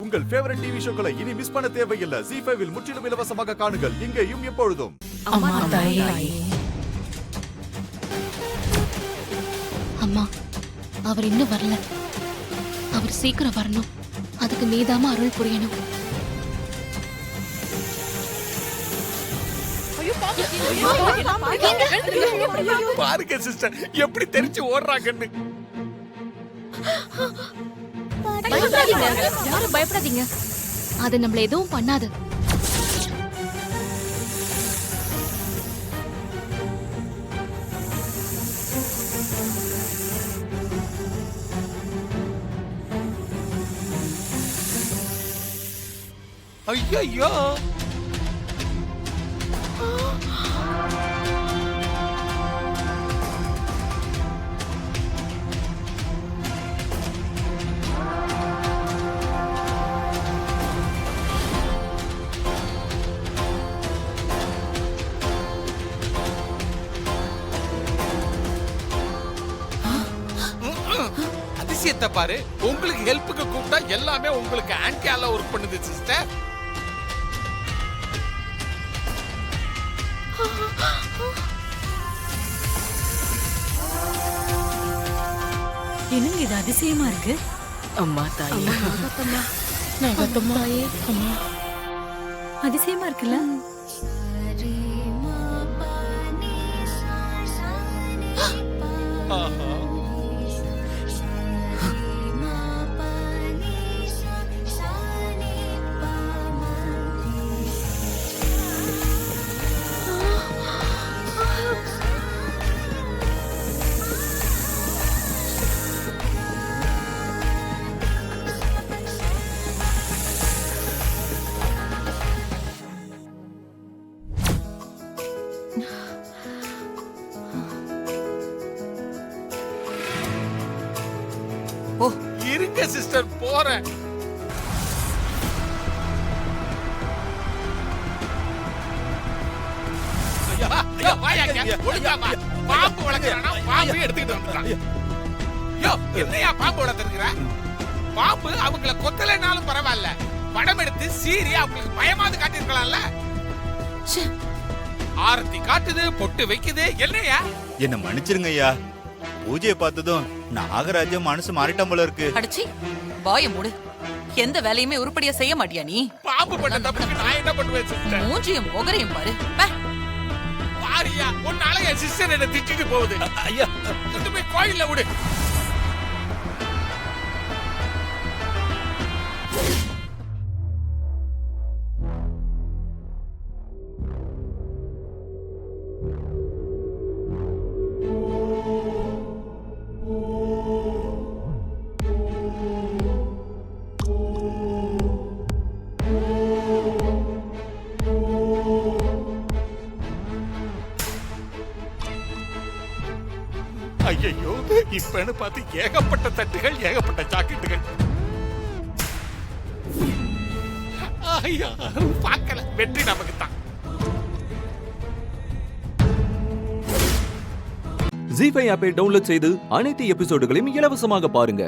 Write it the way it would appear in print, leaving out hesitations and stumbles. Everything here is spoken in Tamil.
உங்கள் ஃபேவரட் டிவி ஷோக்களை இனி மிஸ் பண்ண தேவையில்லை. ZEE5 இல் முற்றிலும் இலவசமாக காணுங்கள். இங்கேயும் எப்பொழுதும். அம்மா தாயே. அம்மா, அவர் இன்னும் வரல. அவர் சீக்கிரம் வரணும். அதுக்கு நீதாம அருள் புரியணும். பாருங்க சிஸ்டர் எப்படி தெரிச்சு ஓடுறாங்கன்னு. யாரும் பயப்படாதீங்க. அது நம்மள எதுவும் பண்ணாது. ஐயோ அதிசயத்தை பாரு. உங்களுக்கு ஹெல்ப்புக்கு கூப்பிட்டா எல்லாமே உங்களுக்கு ஆன்டியால ஒர்க் பண்ணுது சிஸ்டர். என்னங்க இது அதிசயமா இருக்கு? அம்மா தாயே. அம்மா அதிசயமா இருக்குல்ல? ஓ இருங்க சிஸ்டர் போறேன். பாம்பு வளர்க்கிறானா? பாம்பு எடுத்துக்கிட்டு வந்துட்டான். என்னையா பாம்பு வளர்த்துருக்கிற? பாம்பு அவங்கள கொத்தலைனாலும் பரவாயில்ல, படம் எடுத்து சீரி அவங்களுக்கு பயமாவது காட்டிருக்கலாம்ல. ஆரத்தி காட்டுது, பொட்டு வைக்குது. என்னையா? என்ன மன்னிச்சிருங்க ஐயா. பூஜையை பார்த்ததும் நாகராஜா மனசு மாறிட்டான் போல இருக்கு. அடிச்சி வாய மூடு. எந்த வேலையுமே உருப்படியா செய்ய மாட்டியா நீ? பாம்பு பண்ண தப்புக்கு நான் என்ன பண்ணுவேன் சிஸ்டர்? மூஞ்சியும் முகரையும் பாரு. பாரியா, உன்னால என் சிஸ்டர் என்ன திட்டிட்டு போகுது. ஐயா கொண்டு போய் கோயில்ல விடு. ஐயோ, இப்பன்னு பார்த்து ஏகப்பட்ட தட்டுகள், ஏகப்பட்ட ஜாக்கெட்டுகள். ஐயா பார்க்கல, வெற்றி நமக்கு தான். ZEE5 ஆப்பை டவுன்லோட் செய்து அனைத்து எபிசோடுகளையும் இலவசமாக பாருங்க.